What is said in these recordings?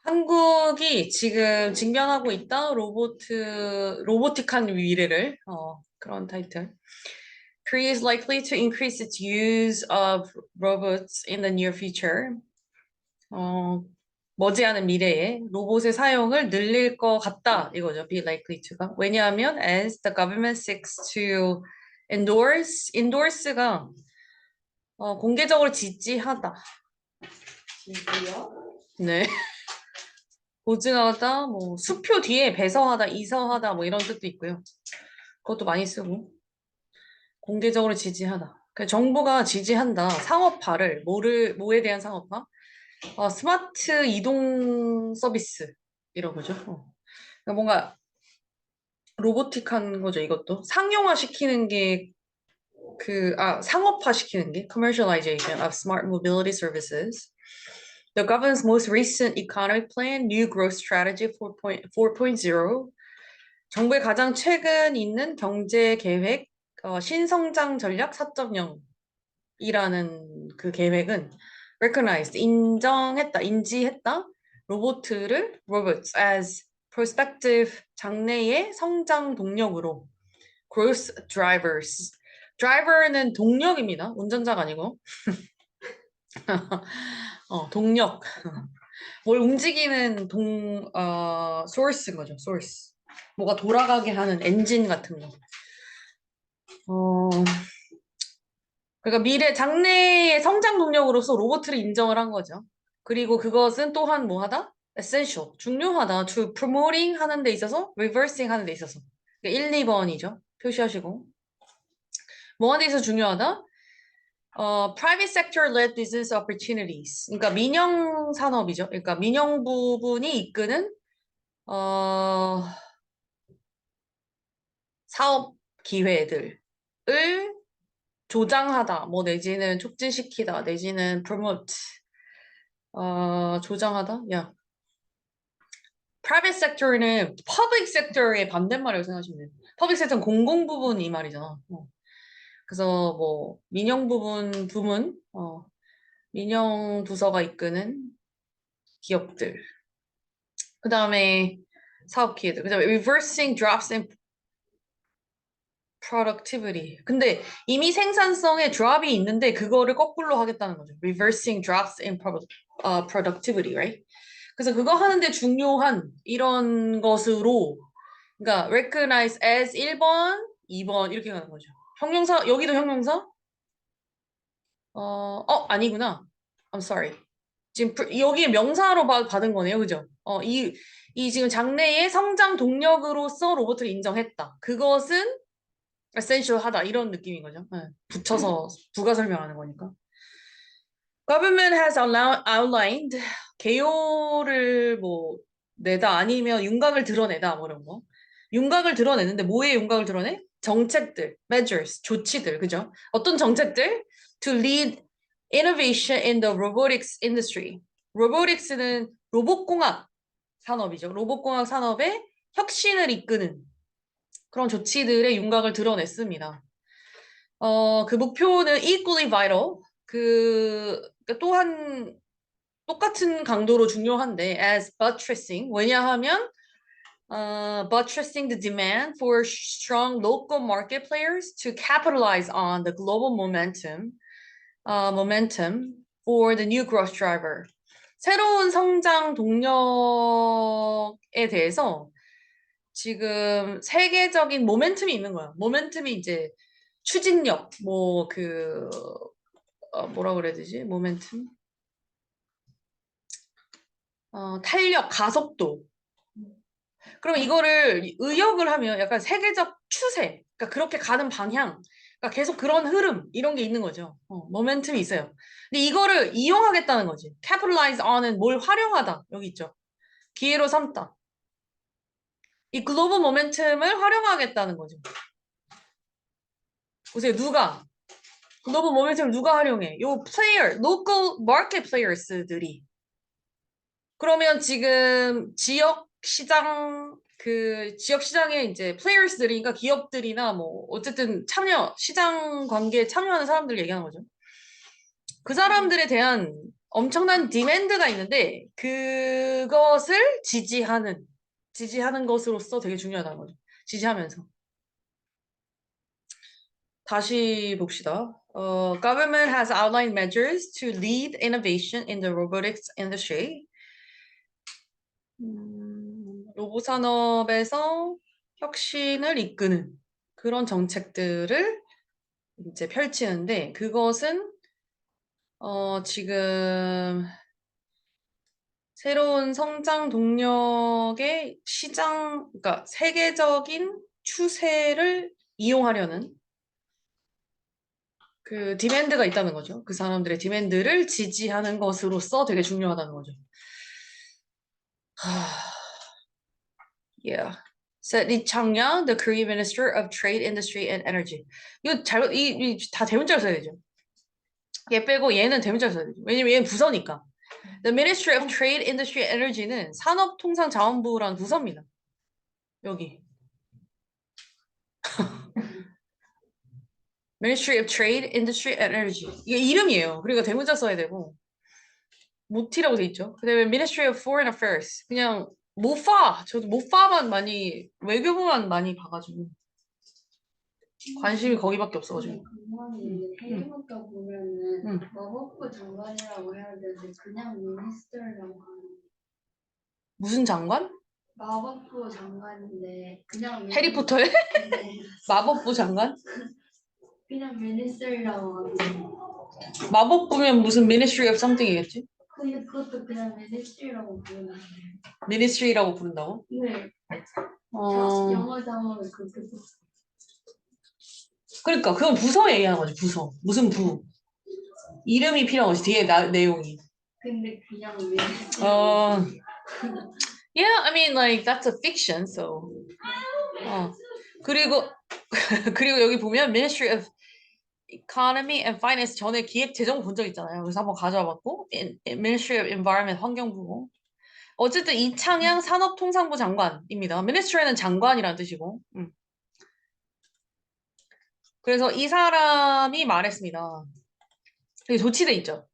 한국이 지금 직면하고 있다 로보틱한 미래를 그런 타이틀. Korea is likely to increase its use of robots in the near future. 어, 머지않은 미래에 로봇의 사용을 늘릴 것 같다 이거죠. Be likely to가. 왜냐하면 as the government seeks to endorse가 공개적으로 지지하다. 지지요? 네. 보증하다, 뭐 수표 뒤에 배서하다, 이서하다 뭐 이런 뜻도 있고요. 그것도 많이 쓰고 공개적으로 지지하다. 정부가 지지한다. 상업화를 뭐에 대한 상업화? 스마트 이동 서비스 이런 거죠. 그러니까 뭔가 로보틱한 거죠. 이것도 상용화 시키는 게 상업화 시키는 게 commercialization of smart mobility services. The government's most recent economic plan, New Growth Strategy 4.0, 정부의 가장 최근 있는 경제 계획, 신성장 전략 4.0이라는 그 계획은 recognized, 인지했다, robots as prospective, 장래의 성장 동력으로, growth drivers. driver는 동력입니다. 운전자가 아니고. 동력. 뭘 움직이는 source인 거죠, source. 뭐가 돌아가게 하는 엔진 같은 거. 그러니까 장래의 성장 동력으로서 로봇을 인정을 한 거죠. 그리고 그것은 또한 뭐 하다? essential, 중요하다. to promoting 하는 데 있어서, reversing 하는 데 있어서. 그러니까 1, 2번이죠. 표시하시고. 뭐 하는 데 있어서 중요하다? private sector led business opportunities. 그러니까 민영 산업이죠. 그러니까 민영 부분이 이끄는 사업 기회들을 조장하다, 뭐 내지는 촉진시키다, 내지는 promote, 조장하다. 야, private sector는 public sector의 반대말이라고 생각하시면 돼요. public sector는 공공 부분 이 말이잖아. 그래서 뭐 민영 부문, 민영 부서가 이끄는 기업들. 그 다음에 사업 기회들. 그 다음에 reversing drops in productivity. 근데 이미 생산성에 drop이 있는데 그거를 거꾸로 하겠다는 거죠. reversing drops in productivity, right? 그래서 그거 하는데 중요한 이런 것으로, 그러니까 recognize as 1번, 2번 이렇게 가는 거죠. 형용사, 여기도 형용사? 아니구나. I'm sorry. 지금 여기 명사로 받은 거네요. 그죠? 이 지금 장래의 성장 동력으로서 로봇을 인정했다. 그것은 essential하다. 이런 느낌인 거죠. 네. 붙여서 부가 설명하는 거니까. Government has outlined, 개요를 뭐 내다 아니면 윤곽을 드러내다 뭐 이런 거. 윤곽을 드러내는데 뭐의 윤곽을 드러내? 정책들, measures, 조치들, 그죠? 어떤 정책들? To lead innovation in the robotics industry. robotics는 로봇공학 산업이죠. 로봇공학 산업의 혁신을 이끄는 그런 조치들의 윤곽을 드러냈습니다. 그 목표는 equally vital. 또한 똑같은 강도로 중요한데 as buttressing. 왜냐하면 buttressing the demand for strong local market players to capitalize on the global momentum for the new growth driver. 새로운 성장 동력에 대해서 지금 세계적인 모멘텀이 있는 거야. 모멘텀이 이제 추진력, 뭐라 그래야 되지? 모멘텀? 탄력, 가속도. 그럼 이거를 의역을 하면 약간 세계적 추세, 그러니까 그렇게 가는 방향, 그러니까 계속 그런 흐름, 이런 게 있는 거죠. 모멘텀이 있어요. 근데 이거를 이용하겠다는 거지. capitalize on은 뭘 활용하다. 여기 있죠. 기회로 삼다. 이 글로벌 모멘텀을 활용하겠다는 거죠. 보세요. 누가? 글로벌 모멘텀을 누가 활용해? 요 플레이어, local market players들이. 그러면 지금 지역 시장에 이제 플레이어스들이니까 기업들이나 뭐 어쨌든 시장 관계에 참여하는 사람들 얘기하는 거죠. 그 사람들에 대한 엄청난 디맨드가 있는데 그것을 지지하는 것으로서 되게 중요하다는 거죠. 지지하면서. 다시 봅시다. Government has outlined measures to lead innovation in the robotics industry. 로봇 산업에서 혁신을 이끄는 그런 정책들을 이제 펼치는데 그것은 지금 새로운 성장 동력의 그러니까 세계적인 추세를 이용하려는 그 디맨드가 있다는 거죠. 그 사람들의 디맨드를 지지하는 것으로서 되게 중요하다는 거죠. Yeah. Said Lee Chang-yang, the Korean Minister of Trade, Industry and Energy. 이거 다 대문자로 써야 되죠. 얘 빼고 얘는 대문자로 써야 되죠. 왜냐면 얘는 부서니까. The Ministry of Trade, Industry and Energy는 산업통상자원부라는 부서입니다. 여기. Ministry of Trade, Industry and Energy. 이게 이름이에요. 그리고 대문자 써야 되고. 모티라고 돼 있죠. 그 다음에 Ministry of Foreign Affairs. 그냥 모파. 저도 모파만 많이, 외교부만 많이 봐가지고. 관심이 거기밖에 없어가지고. 그거는 해리포터 보면은 마법부 장관이라고 해야 되는데 그냥 미니스터라고 하는 무슨 장관? 마법부 장관인데 그냥 해리포터의? 마법부 장관? 그냥 미니스터라고 하는 마법부면 무슨 Ministry of something이겠지? 근데 그것도 그냥 미니스터라고 부르는 Ministry라고 부른다고? 네. 영어 단어를 그렇게 썼어요. 그러니까 그건 부서 얘기하는 거지. 부서. 무슨 부. 이름이 필요한 거지. 뒤에 내용이. 근데 그냥 미니스터 Yeah, I mean like that's a fiction, so. 그리고 여기 보면 Ministry of Economy and Finance 전에 기획재정 본 적 있잖아요. 그래서 한번 가져와 봤고 Ministry of Environment 환경부고 어쨌든 이창양 산업통상부 장관입니다. Ministry는 장관이라는 뜻이고 그래서 이 사람이 말했습니다. 여기 도치돼 있죠.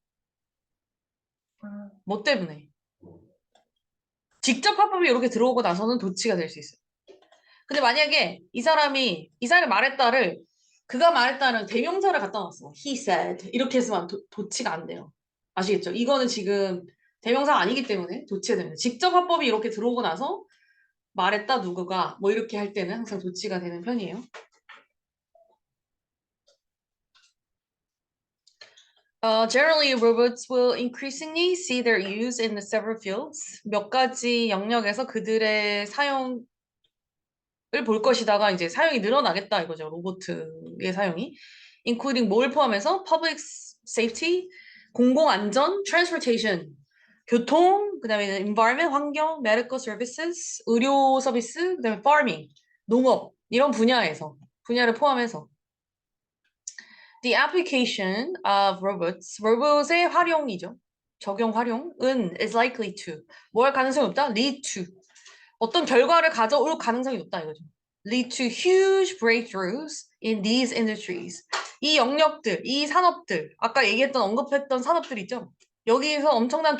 뭐 때문에? 직접 합법이 이렇게 들어오고 나서는 도치가 될 수 있어요. 근데 만약에 이 사람이 말했다를 그가 말했다는 대명사를 갖다 놨어. He said 이렇게 했으면 도치가 안 돼요. 아시겠죠? 이거는 지금 대명사가 아니기 때문에 도치가 됩니다. 직접 합법이 이렇게 들어오고 나서 말했다 누구가 뭐 이렇게 할 때는 항상 도치가 되는 편이에요. Generally, robots will increasingly see their use in the several fields. 몇 가지 영역에서 그들의 사용을 볼 것이다가 이제 사용이 늘어나겠다 이거죠. 로봇의 사용이. Including 뭘 포함해서 public safety, 공공안전, transportation, 교통, 그다음에 environment, 환경, medical services, 의료 서비스, 그다음에 farming, 농업 이런 분야를 포함해서 The application of robots, 로봇의 활용이죠. 적용 활용은 is likely to 뭐 할 가능성이 없다? lead to 어떤 결과를 가져올 가능성이 높다 이거죠. lead to huge breakthroughs in these industries. 이 영역들, 이 산업들, 아까 언급했던 산업들 있죠. 여기에서 엄청난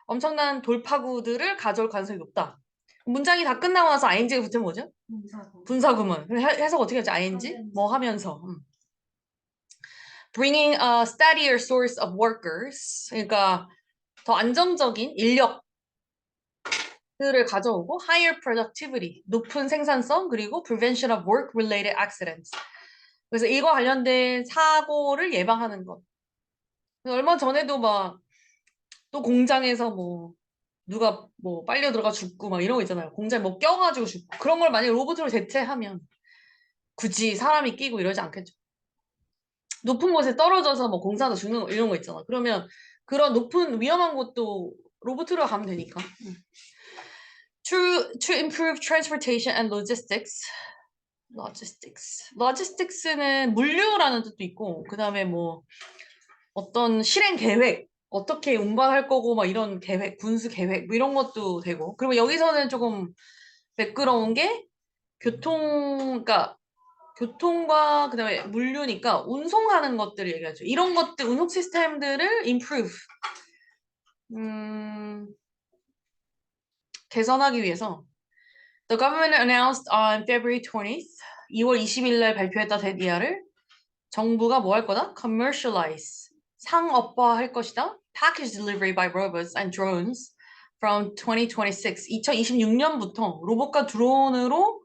엄청난 돌파구들을 가져올 가능성이 높다. 문장이 다 끝나고 나서 ing가 붙으면 뭐죠? 분사구문. 해석 어떻게 하죠? ing? 뭐 하면서. Bringing a steadier source of workers. 그러니까 더 안정적인 인력들을 가져오고 higher productivity, 높은 생산성, 그리고 prevention of work-related accidents. 그래서 이거 관련된 사고를 예방하는 것. 얼마 전에도 또 공장에서 누가 빨려 들어가 죽고 이런 거 있잖아요. 공장에 껴가지고 죽고. 그런 걸 만약에 로봇으로 대체하면 굳이 사람이 끼고 이러지 않겠죠. 높은 곳에 떨어져서 공사하다 죽는 거 이런 거 있잖아. 그러면 그런 높은 위험한 곳도 로봇으로 가면 되니까. To improve transportation and logistics. Logistics는 물류라는 뜻도 있고 그 다음에 어떤 실행 계획 어떻게 운반할 거고 이런 계획, 군수 계획 이런 것도 되고 그리고 여기서는 조금 매끄러운 게 그러니까 교통과 그다음에 물류니까 운송하는 것들을 얘기하죠. 이런 것들 운송 시스템들을 improve 개선하기 위해서 The government announced on February 20th 2월 20일 날 발표했다 데디아를 정부가 뭐 할 거다? Commercialize 상업화할 것이다. Package delivery by robots and drones from 2026 2026년부터 로봇과 드론으로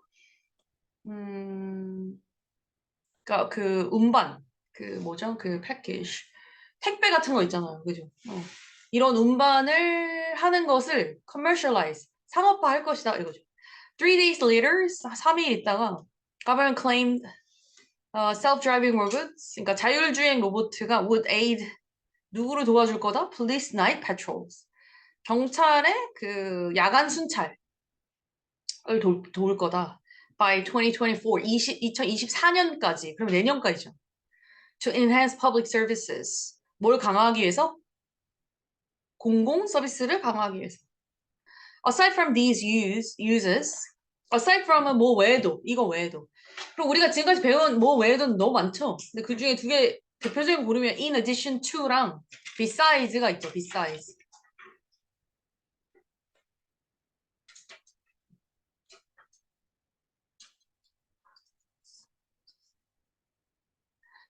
그러니까 그 운반 그 뭐죠? 그 패키지 택배 같은 거 있잖아요. 그죠? 이런 운반을 하는 것을 commercialize 상업화할 것이다 이거죠. 3 days later 3일 있다가 government claimed self-driving robots 그러니까 자율주행 로봇가 would aid 누구를 도와줄 거다? Police night patrols 경찰의 그 야간 순찰을 도울 거다. By 2024 2024년까지 그럼 내년까지죠. To enhance public services 뭘 강화하기 위해서? 공공 서비스를 강화하기 위해서. Aside from these uses, aside from은 뭐 외에도, 이거 외에도. 그리고 우리가 지금까지 배운 뭐 외에도는 너무 많죠? 근데 그 중에 두 개 대표적인 거 고르면 in addition to랑 besides,가 있죠, besides.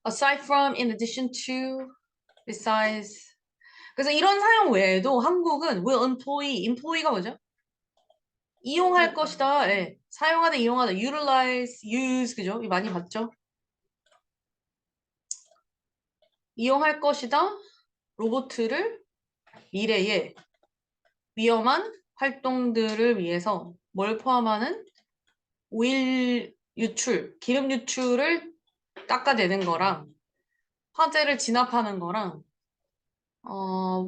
Aside from, in addition to, besides. 그래서 이런 사용 외에도 한국은 will employ가 뭐죠? 이용할 것이다. 예. 사용하다, 이용하다, utilize, use, 그죠? 이거 많이 봤죠? 이용할 것이다. 로봇을 미래에 위험한 활동들을 위해서 뭘 포함하는 오일 유출, 기름 유출을 닦아내는 거랑 화재를 진압하는 거랑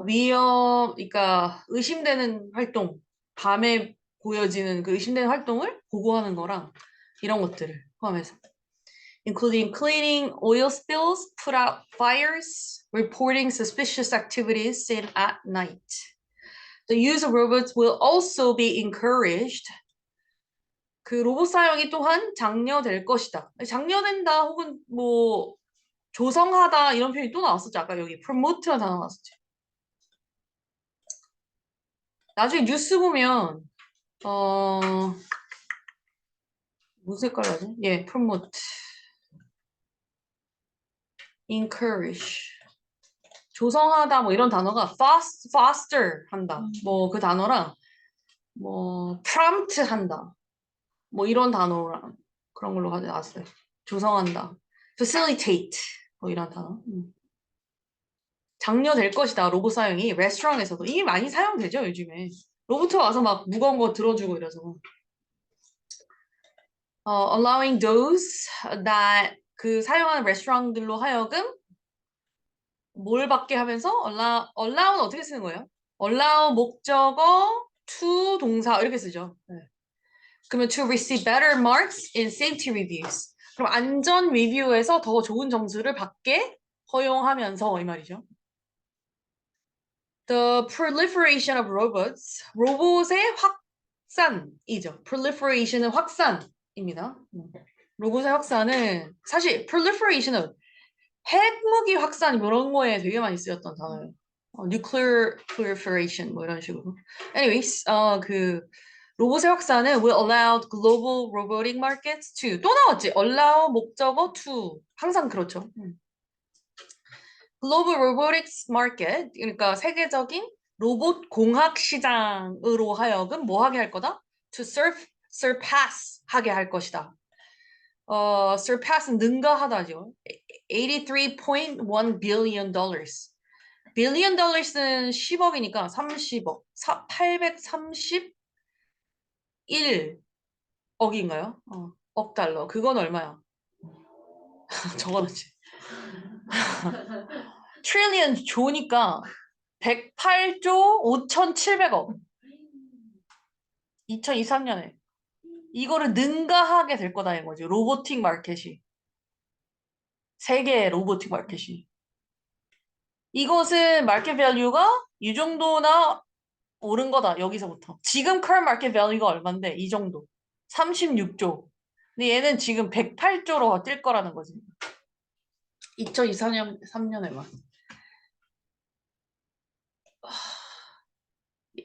그러니까 의심되는 활동, 밤에 보여지는 그 의심되는 활동을 보고하는 거랑 이런 것들을 포함해서 including cleaning oil spills, put out fires, reporting suspicious activities seen at night. The use of robots will also be encouraged. 그 로봇 사용이 또한 장려될 것이다. 장려된다 혹은 뭐 조성하다 이런 표현이 또 나왔었죠. 아까 여기 promote라는 단어 나왔었죠. 나중에 뉴스 보면 무슨 색깔로 하지? 예, promote, encourage, 조성하다 뭐 이런 단어가 foster 한다. 뭐 그 단어랑 뭐 prompt 한다. 뭐 이런 단어랑 그런 걸로 가져왔어요. 조성한다. facilitate 뭐 이런 단어. 장려될 것이다. 로봇 사용이 레스토랑에서도 이미 많이 사용되죠 요즘에. 로봇 와서 막 무거운 거 들어주고 이래서. allowing those that 그 사용하는 레스토랑들로 하여금 뭘 받게 하면서 allow는 어떻게 쓰는 거예요? allow 목적어 to 동사 이렇게 쓰죠. 네. 그러면 to receive better marks in safety reviews. 그럼 안전 리뷰에서 더 좋은 점수를 받게 허용하면서 이 말이죠. The proliferation of robots. 로봇의 확산이죠. proliferation은 확산입니다. 로봇의 확산은 사실 proliferation은 핵무기 확산 이런 거에 되게 많이 쓰였던 단어예요. nuclear proliferation 뭐 이런 식으로. Anyways, 그 로봇의 확산은 will allow global robotic markets to 또 나왔지. allow 목적어 to 항상 그렇죠. global robotics market 그러니까 세계적인 로봇 공학 시장으로 하여금 뭐 하게 할 거다? to surpass 하게 할 것이다. surpass는 능가하다죠. 83.1 billion dollars. billion dollars는 10억이니까 30억. 831억인가요? 억 달러. 그건 얼마야? 적어놨지. 트릴리언 조니까 108조 5,700억. 2023년에. 이거를 능가하게 될 거다 이거지. 로보틱 마켓이. 세계의 로보틱 마켓이. 이것은 마켓 밸류가 이 정도나 오른 거다. 여기서부터. 지금 current market value가 얼만데? 이 정도. 36조. 근데 얘는 지금 108조로 뛸 거라는 거지. 2024년 3년에만.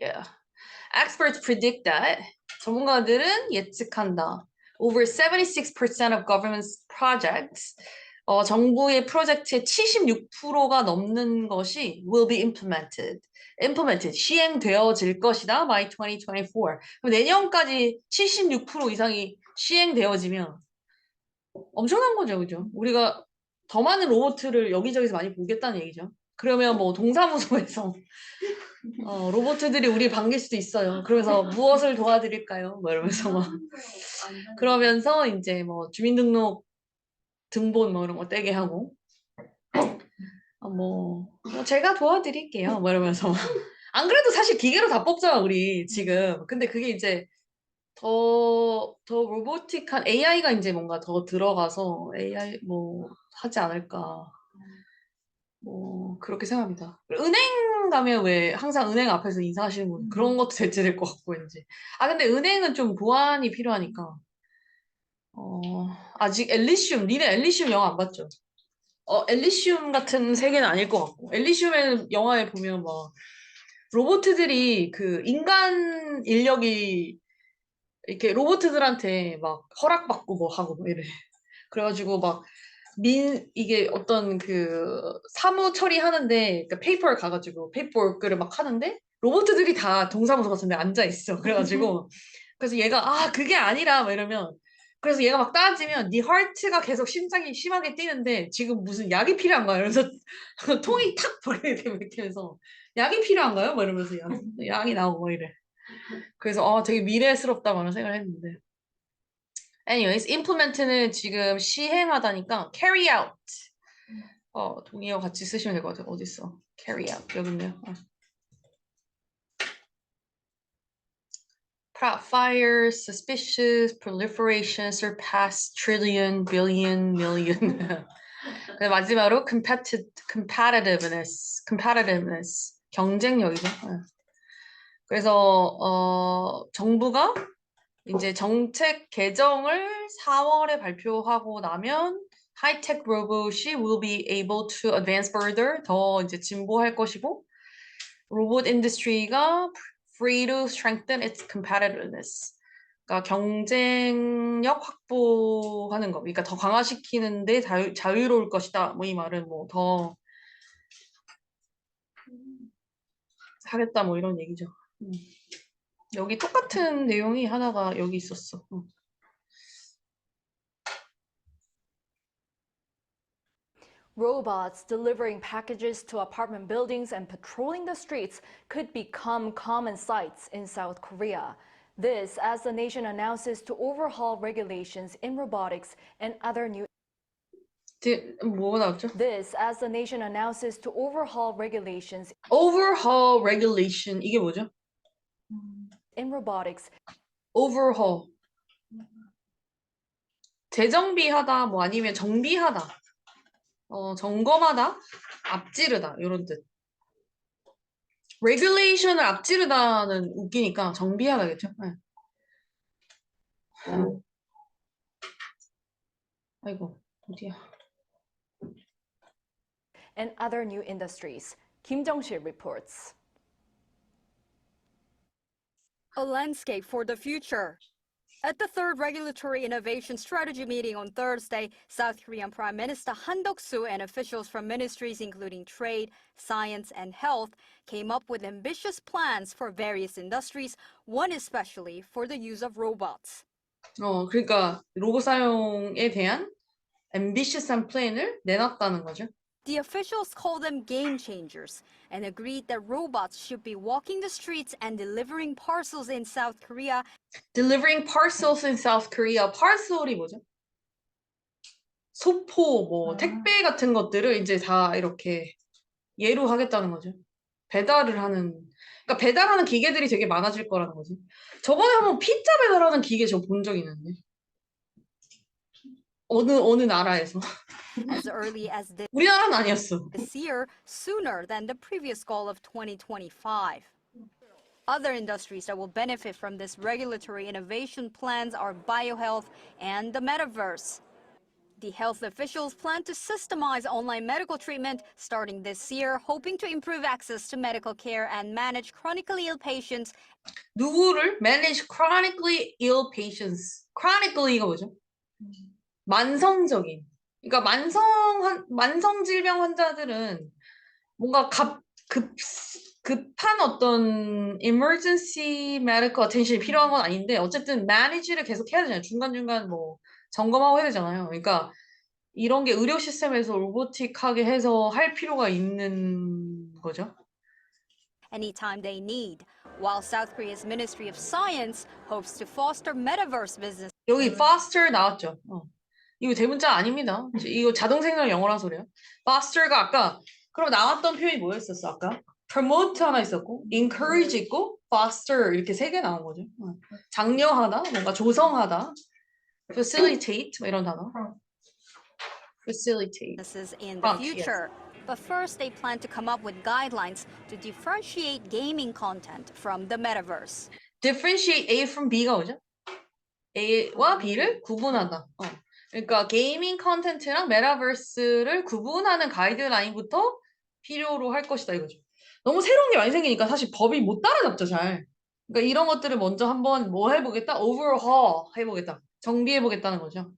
Yeah. Experts predict that. 전문가들은 예측한다. Over 76% of government projects, 정부의 프로젝트의 76%가 넘는 것이 will be implemented, 시행되어질 것이다 by 2024. 그럼 내년까지 76% 이상이 시행되어지면 엄청난 거죠, 그죠? 우리가 더 많은 로봇을 여기저기서 많이 보겠다는 얘기죠. 그러면 뭐 동사무소에서 로봇들이 우리 반길 수도 있어요. 그러면서 무엇을 도와드릴까요? 뭐 이러면서 막 그러면서 이제 뭐 주민등록 등본 뭐 이런 거 떼게 하고 뭐 제가 도와드릴게요. 뭐 이러면서 안 그래도 사실 기계로 다 뽑잖아 우리 지금. 근데 그게 이제 더 로보틱한 AI가 이제 뭔가 더 들어가서 AI 뭐 하지 않을까. 뭐 그렇게 생각합니다. 은행 가면 왜 항상 은행 앞에서 인사하시는 분 그런 것도 대체될 것 같고 이제. 아 근데 은행은 좀 보안이 필요하니까. 아직 엘리시움 니네 엘리시움 영화 안 봤죠? 엘리시움 같은 세계는 아닐 것 같고 엘리시움의 영화에 보면 막 로봇들이 그 인간 인력이 이렇게 로봇들한테 막 허락받고 뭐 하고 뭐 이래. 그래가지고 막 이게 어떤 그 사무 처리하는데 그 페이퍼를 가가지고 페이퍼워크를 막 하는데 로봇들이 다 동사무소 같은데 앉아 있어. 그래가지고 그래서 얘가 그게 아니라 막 이러면 그래서 얘가 막 따지면 네 하트가 계속 심장이 심하게 뛰는데 지금 무슨 약이 필요한가요? 이러면서 통이 탁 버리게 되고 이렇게 해서 약이 필요한가요? 막 이러면서 약이 나오고 막 이래. 그래서 되게 미래스럽다고 생각을 했는데 anyways, implement는 지금 시행하다니까 carry out. 동의어 같이 쓰시면 될 것 같아요. 어디 있어? carry out. 여기 있네요. fire, suspicious, proliferation, surpass, trillion, billion, million. 네, 마지막으로 competitiveness, 경쟁력이죠. 그래서 정부가 이제 정책 개정을 4월에 발표하고 나면 하이텍 로봇이 will be able to advance further 더 이제 진보할 것이고 로봇 인더스트리가 free to strengthen its competitiveness. 그러니까 경쟁력 확보하는 거. 그러니까 더 강화시키는데 자유로울 것이다. 뭐 이 말은 뭐 더 하겠다 뭐 이런 얘기죠. 여기 똑같은 내용이 하나가 여기 있었어. Robots delivering packages to apartment buildings and patrolling the streets could become common sights in South Korea. This as the nation announces to overhaul regulations in robotics and other new 뭐가 나왔죠? This as the nation announces to overhaul regulations overhaul regulation 이게 뭐죠? in robotics overhaul 재정비하다 뭐 아니면 정비하다 점검하다 앞지르다 이런 뜻 regulation을 앞지르다는 웃기니까 정비하다겠죠? 네. 아이고 어디야 and other new industries. Kim Jong-sil reports. A landscape for the future. At the third Regulatory Innovation Strategy meeting on Thursday, South Korean Prime Minister Han Duck-soo and officials from ministries including trade, science, and health came up with ambitious plans for various industries, one especially for the use of robots. 그러니까 로봇 사용에 대한 ambitious한 플랜을 내놨다는 거죠. The officials call them game changers and agreed that robots should be walking the streets and delivering parcels in South Korea. delivering parcels in South Korea. parcel이 뭐죠? 소포, 뭐 택배 같은 것들을 이제 다 이렇게 예로 하겠다는 거죠. 배달을 하는, 그러니까 배달하는 기계들이 되게 많아질 거라는 거지. 저번에 한번 피자 배달하는 기계 저 본 적 있는데. 어느 나라에서. As early as 우리나라는 아니었어. this year, sooner than the previous goal of 2025. Other industries that will benefit from this regulatory innovation plans are biohealth and the metaverse. The health officials plan to systemize online medical treatment starting this year, hoping to improve access to medical care and manage chronically ill patients. 누구를? Manage chronically ill patients. chronically가 뭐죠? 만성적인. 그러니까 만성 질병 환자들은 뭔가 급한 어떤 emergency medical attention이 필요한 건 아닌데 어쨌든 manage를 계속 해야 되잖아요. 중간중간 뭐 점검하고 해야 되잖아요. 그러니까 이런 게 의료 시스템에서 로보틱하게 해서 할 필요가 있는 거죠. Anytime they need, while South Korea's Ministry of Science hopes to foster metaverse business. 여기 faster 나왔죠. 이거 대문자 아닙니다. 이거 자동 생략 영어란 소리야. faster가 아까 그럼 나왔던 표현이 뭐였었어 아까? promote 하나 있었고 encourage 있고 foster 이렇게 3개 나온 거죠. 장려하다, 뭔가 조성하다, facilitate 뭐 이런 단어. facilitate. Businesses in the Yes. future. But first, they plan to come up with guidelines to differentiate gaming content from the metaverse. differentiate A from B가 뭐죠? A와 B를 구분하다. 그러니까 게이밍 컨텐츠랑 메타버스를 구분하는 가이드라인부터 필요로 할 것이다 이거죠. 너무 새로운 게 많이 생기니까 사실 법이 못 따라잡죠 잘. 그러니까 이런 것들을 먼저 한번 뭐 해보겠다? overhaul 해보겠다. 정비해보겠다는 거죠.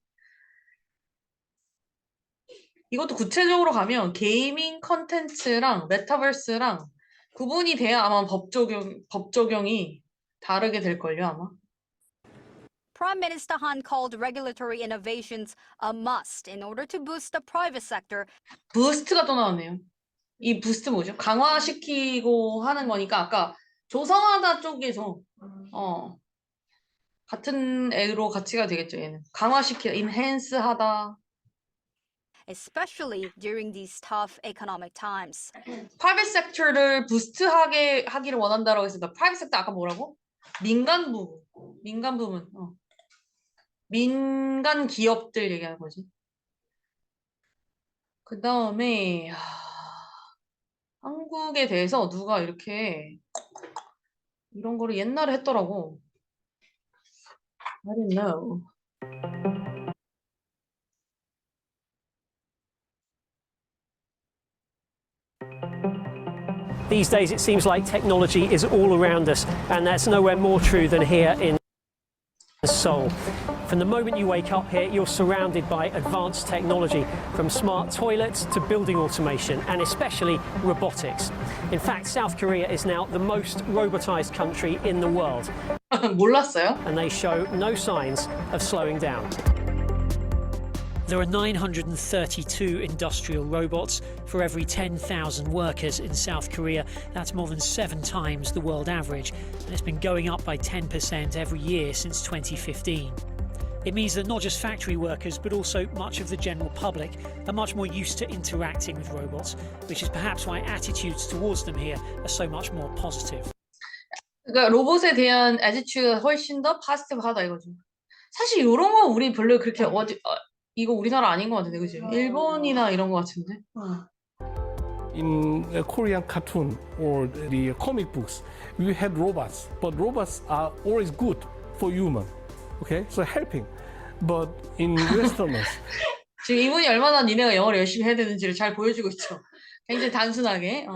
이것도 구체적으로 가면 게이밍 컨텐츠랑 메타버스랑 구분이 돼야 아마 법 적용이 다르게 될걸요 아마. Prime Minister Han called regulatory innovations a must in order to boost the private sector. 부스트가 또 나왔네요. 이 부스트 뭐죠? 강화시키고 하는 거니까 아까 조성하다 쪽에서 같은 애로 같이가 되겠죠 얘는. 강화시키다, enhance하다. Especially during these tough economic times. private sector를 부스트하게 하기를 원한다라고 했습니다. private sector 아까 뭐라고? 민간 부문. 민간 기업들 얘기하는 거지. 그 다음에 한국에 대해서 누가 이렇게 이런 거를 옛날에 했더라고. I don't know. These days, it seems like technology is all around us, and that's nowhere more true than here in Seoul. From the moment you wake up here, you're surrounded by advanced technology, from smart toilets to building automation, and especially robotics. In fact, South Korea is now the most robotized country in the world, 몰랐어요? and they show no signs of slowing down. There are 932 industrial robots for every 10,000 workers in South Korea. That's more than 7 times the world average, and it's been going up by 10% every year since 2015. It means that not just factory workers, but also much of the general public are much more used to interacting with robots, which is perhaps why attitudes towards them here are so much more positive. 그러니까 로봇에 대한 attitude가 훨씬 더 파지티브하다 이거죠. 사실 이런 거 우리 별로 그렇게 이거 우리나라 아닌 것 같은데, 그지? 일본이나 이런 것 같은데. In a Korean cartoon or the comic books, we had robots, but robots are always good for human, okay? So helping. But in Westerners, 지금 이분이 얼마나 니네가 영어를 열심히 해야 되는지를 잘 보여주고 있죠. 굉장히 단순하게.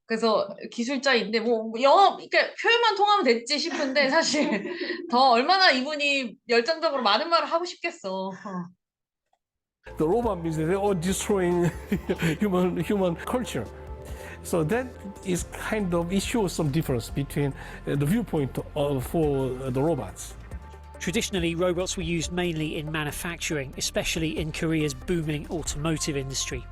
그래서 기술자인데 뭐 영어 그러니까 표현만 통하면 됐지 싶은데 사실 더 얼마나 이분이 열정적으로 많은 말을 하고 싶겠어. the robot means that they are destroying human culture. So that is kind of, it shows some difference between the viewpoint for the robots. Traditionally, robots were used mainly in manufacturing, especially in Korea's booming automotive industry.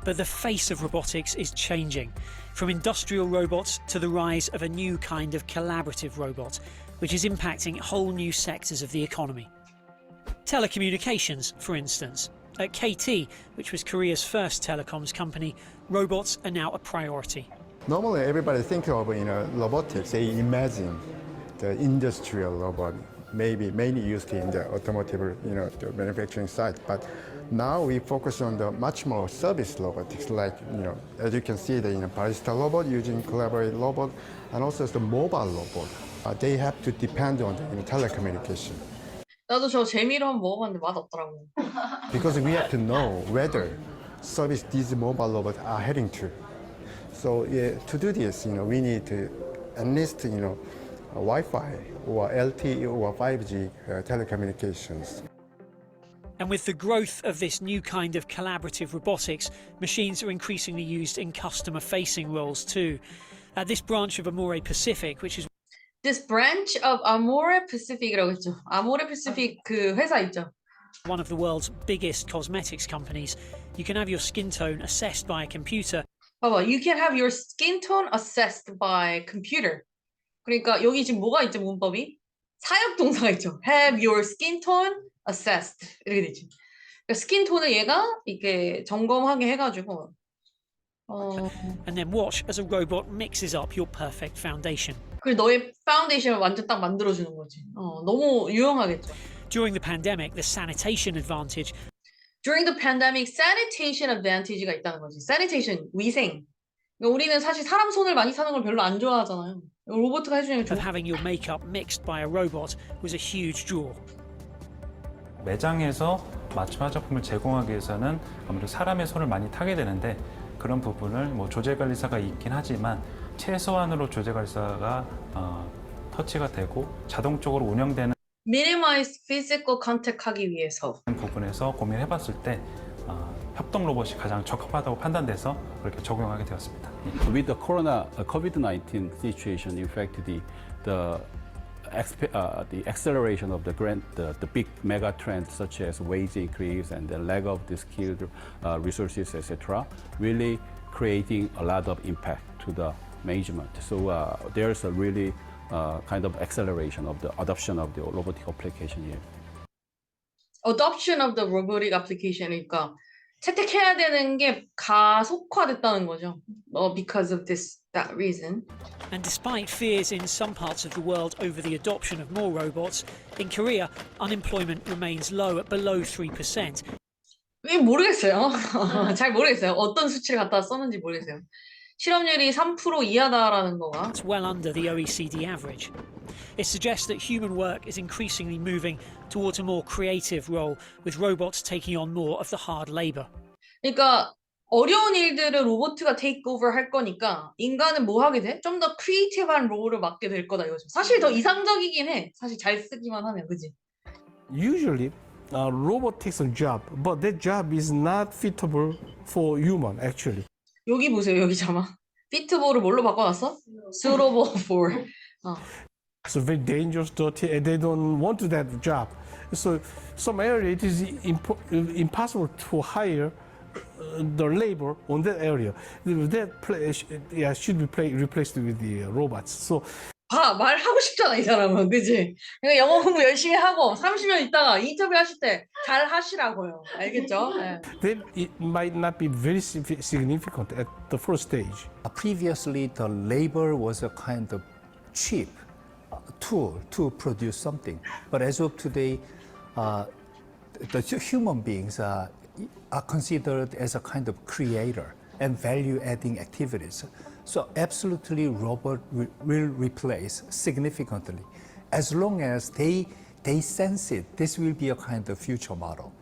But the face of robotics is changing, from industrial robots to the rise of a new kind of collaborative robot, which is impacting whole new sectors of the economy. Telecommunications, for instance. At KT, which was Korea's first telecoms company, robots are now a priority. Normally, everybody think of robotics. They imagine the industrial robot, maybe mainly used in the automotive, the manufacturing side. But Now we focus on the much more service robotics, like as you can see, the barista robot using collaborate robot, and also the mobile robot. They have to depend on telecommunication 나도 저 재미로 한번 먹어봤는데 맛없더라고. because we have to know whether service these mobile robots are heading to. So to do this, we need to at least Wi-Fi or LTE or 5G telecommunications. And with the growth of this new kind of collaborative robotics, machines are increasingly used in customer-facing roles too. This branch of Amore Pacific, which is This branch of Amore Pacific이라고 했죠. Amore Pacific 그 회사 있죠. one of the world's biggest cosmetics companies, you can have your skin tone assessed by a computer. 봐봐, you can have your skin tone assessed by computer. 그러니까 여기 지금 뭐가 있죠, 문법이? 사역 동사가 있죠. Have your skin tone assessed 이렇게 되지. 그러니까 스킨 톤을 얘가 이렇게 점검하게 해가지고. And then watch as a robot mixes up your perfect foundation. 그리고 너의 파운데이션을 완전 딱 만들어주는 거지. 너무 유용하겠죠. During the pandemic, the sanitation advantage During the pandemic, sanitation advantage가 있다는 거지. Sanitation, 위생. 그러니까 우리는 사실 사람 손을 많이 사는 걸 별로 안 좋아하잖아요. 로봇가 해주는 게 of 좋아. having your makeup mixed by a robot was a huge draw. 매장에서 맞춤 화장품을 제공하기 위해서는 아무래도 사람의 손을 많이 타게 되는데 그런 부분을 조제관리사가 있긴 하지만 최소한으로 조제관리사가 터치가 되고 자동적으로 운영되는 Minimize physical contact 하기 위해서. 부분에서 고민해봤을 때 협동 로봇이 가장 적합하다고 판단돼서 그렇게 적용하게 되었습니다. With the COVID-19 situation, in fact, the acceleration of the big mega trends such as wage increase and the lack of the skilled resources, etc., really creating a lot of impact to the management. So there's a really kind of acceleration of the adoption of the robotic application here. Adoption of the robotic application. 그러니까 채택해야 되는 게 가속화됐다는 거죠. Because of that reason. And despite fears in some parts of the world over the adoption of more robots, in Korea, unemployment remains low at below 3%. 모르겠어요. 잘 모르겠어요. 어떤 수치를 갖다 썼는지 모르겠어요. 실업률이 3% 이하다라는 거가. That's well under the OECD average. It suggests that human work is increasingly moving towards a more creative role, with robots taking on more of the hard labor. 그러니까 어려운 일들을 로봇가 take over 할 거니까 인간은 뭐 하게 돼? 좀 더 크리에이티브한 롤을 맡게 될 거다 이거죠. 사실 더 이상적이긴 해. 사실 잘 쓰기만 하면, 그지? Usually, robot takes a job, but that job is not fitable for human, actually. 여기 보세요, 여기 자막. 피트볼을 뭘로 바꿔놨어? Suitable for. So very dangerous, dirty, and they don't want to that job. So some area it is impossible to hire the labor on that area. That place, should be replaced with the robots. So 말하고 싶잖아, 이 사람은. 그지? 그러니까 영어 공부 열심히 하고 30년 있다가 인터뷰 하실 때 잘 하시라고요. 알겠죠? 네. then it might not be very significant at the first stage. Previously, the labor was a kind of cheap tool to produce something. But as of today, the human beings are considered as a kind of creator and value-adding activities. So absolutely, robot will replace significantly. As long as they sense it, this will be a kind of future model.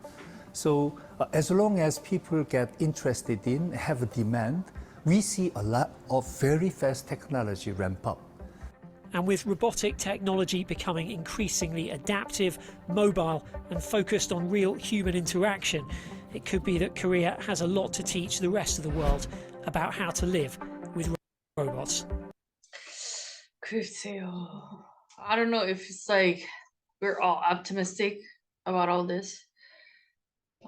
So as long as people get interested in, have a demand, we see a lot of very fast technology ramp up. And with robotic technology becoming increasingly adaptive, mobile, and focused on real human interaction, it could be that Korea has a lot to teach the rest of the world about how to live with robots. 글쎄요. I don't know if it's like we're all optimistic about all this.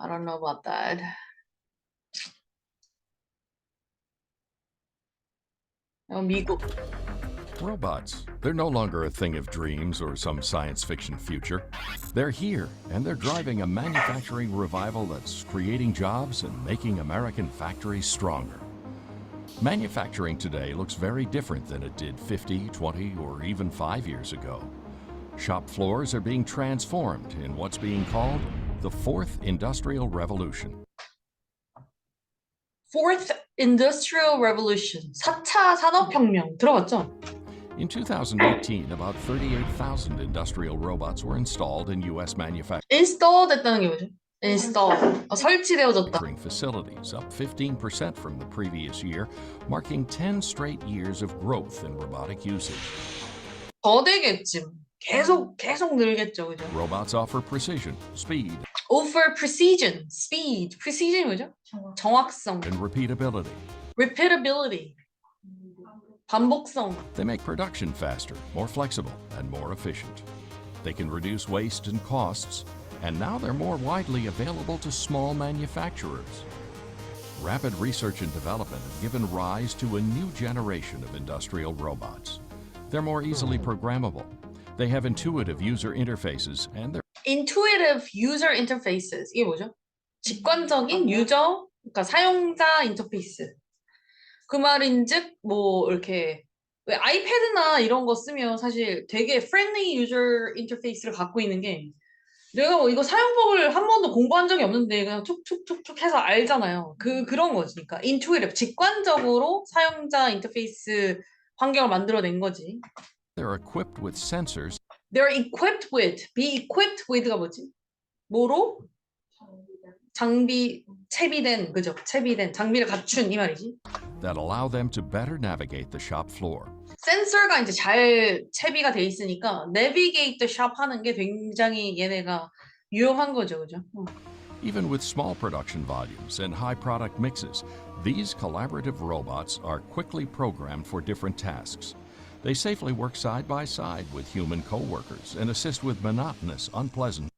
I don't know about that. 미국. Robots. They're no longer a thing of dreams or some science fiction future. They're here, and they're driving a manufacturing revival that's creating jobs and making American factories stronger. Manufacturing today looks very different than it did 50, 20, or even 5 years ago. Shop floors are being transformed in what's being called The fourth industrial revolution. Fourth Industrial Revolution. 4차 산업혁명. 들어봤죠? In 2018, about 38,000 industrial robots were installed in U.S. manufacturing Install 됐다는 게 뭐죠? Install. 설치되어졌다. facilities, up 15% from the previous year, marking 10 straight years of growth in robotic usage. 더 되겠지. 계속 늘겠죠. 그죠? Robots offer precision, speed, Offer precision, speed. precision이 뭐죠? 정확성. and repeatability. Repeatability. 반복성. They make production faster, more flexible, and more efficient. They can reduce waste and costs, and now they're more widely available to small manufacturers. Rapid research and development have given rise to a new generation of industrial robots. They're more easily programmable. They have intuitive user interfaces, and they're Intuitive user interfaces. 이게 뭐죠? 직관적인 유저, 그러니까 사용자 인터페이스. 그 말인즉 뭐 이렇게 왜 아이패드나 이런 거 쓰면 사실 되게 friendly user interface를 갖고 있는 게 내가 뭐 이거 사용법을 한 번도 공부한 적이 없는데 그냥 툭툭툭툭 해서 알잖아요. 그런 거지. 그러니까 intuitive, 직관적으로 사용자 인터페이스 환경을 만들어낸 거지. they're equipped with sensors They're equipped with, be equipped with가 뭐지? 뭐로? 장비, 채비된, 그죠? 채비된, 장비를 갖춘 이 말이지. that allow them to better navigate the shop floor. 센서가 이제 잘 채비가 돼 있으니까 navigate the shop 하는 게 굉장히 얘네가 유용한 거죠, 그죠? Even with small production volumes and high product mixes, these collaborative robots are quickly programmed for different tasks. They safely work side by side with human coworkers and assist with monotonous, unpleasant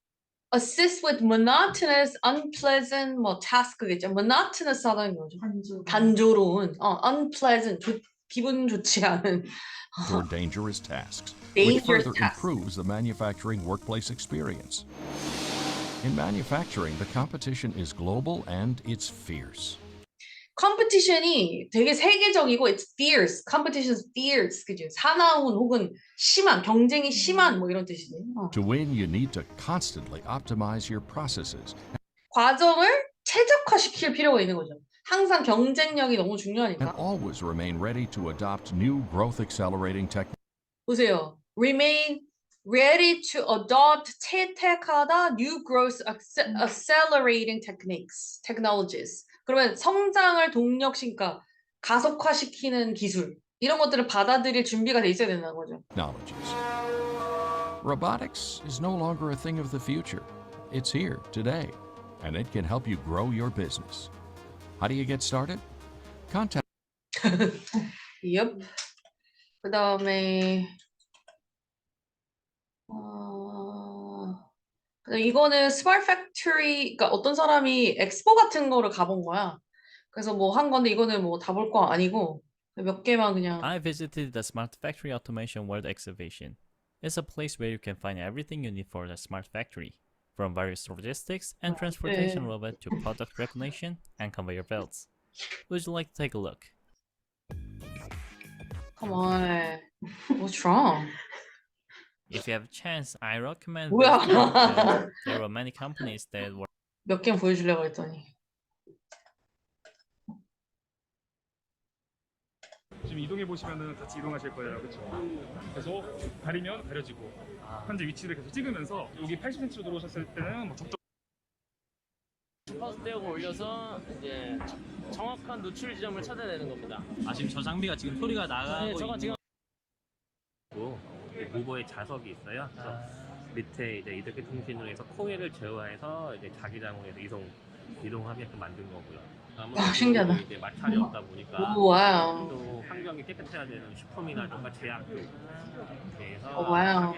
Assist with monotonous, unpleasant 뭐 task겠죠. monotonous 하다는 거죠. 단조로운, unpleasant, 기분 좋지 않은 or dangerous tasks, which dangerous further tasks. improves the manufacturing workplace experience. In manufacturing, the competition is global and it's fierce. 컴피티션이 되게 세계적이고 it's fierce. competition's fierce. 그죠? 사나운 혹은 심한, 경쟁이 심한 뭐 이런 뜻이지. To win, you need to constantly optimize your processes 과정을 최적화시킬 필요가 있는 거죠. 항상 경쟁력이 너무 and 중요하니까. always remain ready to adopt new growth accelerating techniques. 보세요. Remain ready to adopt, 채택하다, new growth accelerating technologies. 그러면 성장을 동력시키니까 가속화시키는 기술 이런 것들을 받아들일 준비가 돼 있어야 된다는 거죠. Robotics is no longer a thing of the future. It's here today, and it can help you grow your business. How do you get started? Contact Yep. 그다음에 이거는 스마트 팩토리, 그러니까 어떤 사람이 엑스포 같은 거를 가본 거야. 그래서 뭐 한 건데 이거는 뭐 다 볼 거 아니고 몇 개만 그냥. I visited the Smart Factory Automation World Exhibition. It's a place where you can find everything you need for the smart factory, from various logistics and transportation robots to product recognition and conveyor belts. Would you like to take a look? Come on. What's wrong? If you have a chance, I recommend 뭐야? visiting because there were many companies that were 몇 개 보여주려고 했더니. 지금 이동해 보시면은 같이 이동하실 거예요, 그렇죠? 그래서 가리면 가려지고 현재 위치를 계속 찍으면서 여기 80cm로 들어오셨을 때는 뭐 적정. 퍼스 떼고 올려서 이제 정확한 노출 지점을 찾아내는 겁니다. 아 지금 저 장비가 지금 소리가 나가고 네, 저거 지금 모버에 자석이 있어요. 그래서 밑에 이제 이렇게 통신을 해서 코일을 제어해서 이제 자기장으로 이동하게끔 만든 거고요. 와, 신기하다. 이제 마찰이 없다 보니까 와우. 또 환경이 깨끗해야 되는 슈퍼미나든가 제약도 그래서 와우.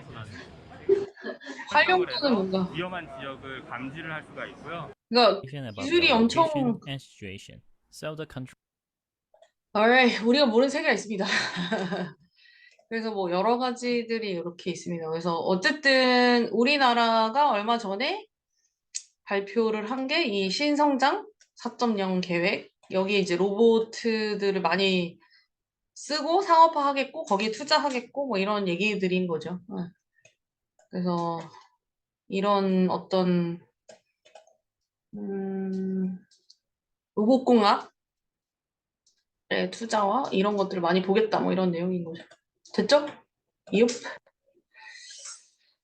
활용도는 뭔가. 위험한 지역을 감지를 할 수가 있고요. 그러니까 about 기술이 the 엄청. location and situation. So the control Alright, 우리가 모르는 세계가 있습니다. 그래서 뭐 여러 가지들이 이렇게 있습니다. 그래서 어쨌든 우리나라가 얼마 전에 발표를 한 게 이 신성장 4.0 계획. 여기 이제 로봇들을 많이 쓰고 상업화하겠고 거기에 투자하겠고 뭐 이런 얘기들인 거죠. 그래서 이런 어떤 로봇공학의 투자와 이런 것들을 많이 보겠다 뭐 이런 내용인 거죠. 됐죠? 이업.